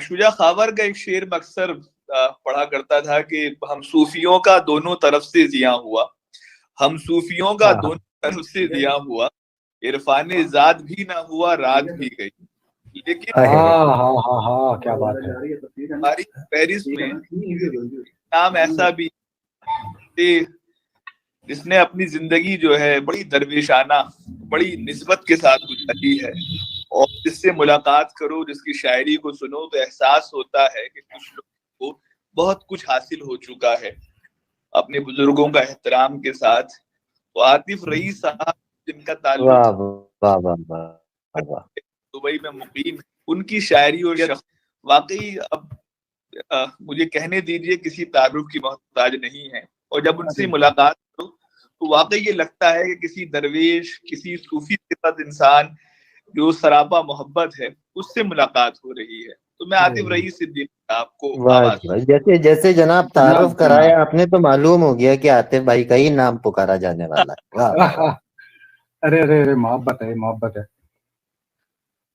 شجاع خاور کا ایک شعر میں اکثر پڑھا کرتا تھا کہ ہم صوفیوں کا دونوں طرف سے زیاں ہوا، ہم صوفیوں کا دونوں طرف سے زیاں ہوا، عرفان ذات بھی نہ ہوا، رات بھی گئی. لیکن کیا بات ہے. ہماری پیرس میں نام ایسا بھی جس نے اپنی زندگی جو ہے بڑی درویشانہ، بڑی نسبت کے ساتھ گزاری ہے، اور جس سے ملاقات کرو، جس کی شاعری کو سنو تو احساس ہوتا ہے کہ کچھ لوگوں کو بہت کچھ حاصل ہو چکا ہے اپنے بزرگوں کا احترام کے ساتھ. تو عاطف رئیس صاحب جن کا تعلق دبئی میں مقیم، ان کی شاعری اور شخص واقعی اب مجھے کہنے دیجئے کسی تعارف کی محتاج نہیں ہے. اور جب ان سے ملاقات کرو تو واقعی یہ لگتا ہے کہ کسی درویش، کسی صوفی کے ساتھ انسان جو سراپا محبت ہے اس سے ملاقات ہو رہی ہے. تو میں عاطف رئیس صدیقی آپ کو جیسے جیسے جناب تعارف کرایا آپ نے تو معلوم ہو گیا کہ عاطف بھائی کا ہی نام پکارا جانے والا ہے. ارے ارے ارے محبت ہے، محبت ہے.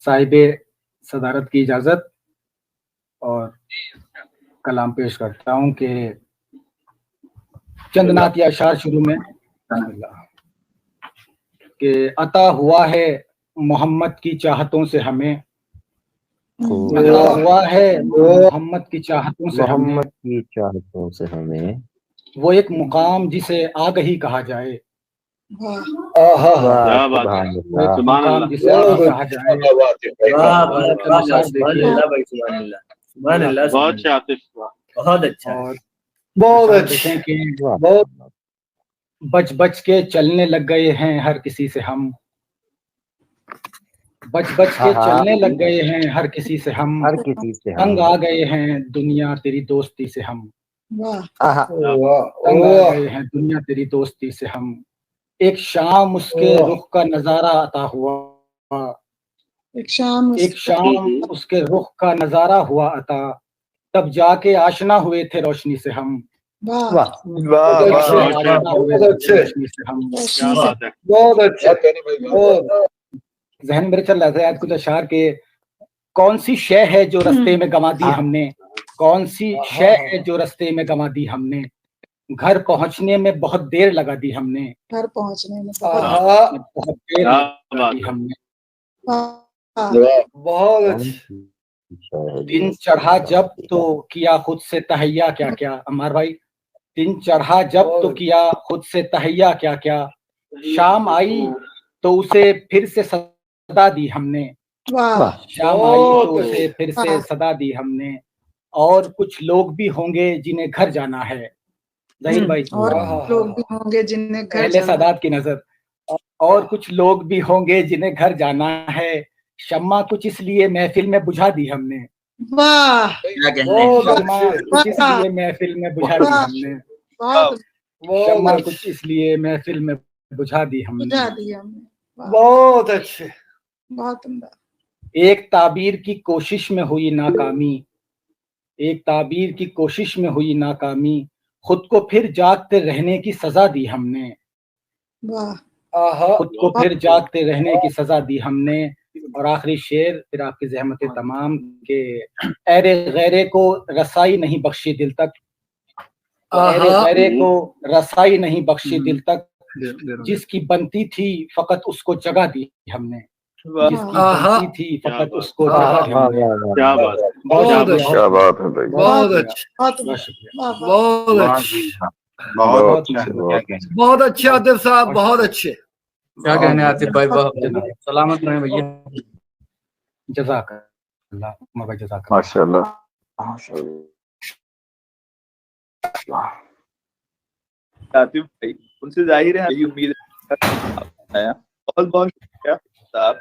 صاحب صدارت کی اجازت اور کلام پیش کرتا ہوں کہ چند نعت یا اشعار شروع میں. بسم اللہ. کہ عطا ہوا ہے محمد کی چاہتوں سے ہمیں، عطا ہوا ہے محمد کی چاہتوں سے ہمیں، محمد کی چاہتوں سے ہمیں وہ ایک مقام جسے آگہی کہا جائے. مقام جسے آگہی کہا جائے. بہت اچھے کہ بچ بچ کے چلنے لگ گئے ہیں ہر کسی سے ہم، بچ بچ کے چلنے لگ گئے ہیں ہر کسی سے ہم، ہر کسی سے تنگ آ گئے ہیں دنیا تیری دوستی سے ہم، تنگ آ گئے ہیں دنیا تیری دوستی سے ہم. ایک شام اس کے رخ کا نظارہ عطا ہوا، ایک شام اس کے رخ کا نظارہ ہوا عطا، تب جا کے آشنا ہوئے تھے روشنی سے ہم. ذہن میرے چل رہا تھا آج کچھ اشعار کے. کون سی شے ہے جو رستے میں گنوا دی ہم نے، کون سی شے ہے جو رستے میں گنوا دی ہم نے، گھر پہنچنے میں بہت دیر لگا دی ہم نے، گھر پہنچنے میں بہت دیر لگا دی ہم نے. بہت دن چڑھا جب تو کیا خود سے تہیا کیا کیا. عمار بھائی، دن چڑھا جب تو کیا خود سے تہیا کیا کیا، شام آئی تو اسے پھر سے صدا دی ہم نے، شام آئی تو اسے پھر سے صدا دی ہم نے. اور کچھ لوگ بھی ہوں گے جنہیں گھر جانا ہے. ظہیر بھائی، اور لوگ بھی ہوں گے جنہیں گھر پہلے سادات کی نظر. اور کچھ لوگ بھی ہوں گے جنہیں گھر جانا ہے، شمع کچھ اس لیے محفل میں بجھا دی ہم نے. شمع کچھ اس لیے محفل میں بجھا دی ہم نے، شمع کچھ اس لیے محفل میں بجھا دی ہم نے. بہت اچھے. بہت عمدہ. ایک تعبیر کی کوشش میں ہوئی ناکامی، ایک تعبیر کی کوشش میں ہوئی ناکامی، خود کو پھر جاگتے رہنے کی سزا دی ہم نے، خود کو پھر جاگتے رہنے کی سزا دی ہم نے. اور آخری شعر پھر آپ کی زحمت تمام کہ اے غیرے کو رسائی نہیں بخشی دل تک، اے غیرے کو رسائی نہیں بخشی دل تک، جس کی بنتی تھی فقط اس کو جگہ دی ہم نے، جس کی بنتی تھی فقط اس کو جگہ دی ہم نے. بہت اچھا بات ہے بھائی، بہت اچھا، بہت اچھے عاطف صاحب، بہت اچھے. کیا کہنے عاطف بھائی، سلامت رہیں بھیا. جزاک اللہ، جزاک ماشاء اللہ. عاطف بھائی ان سے ظاہر ہے یہی امید ہے. بہت بہت شکریہ.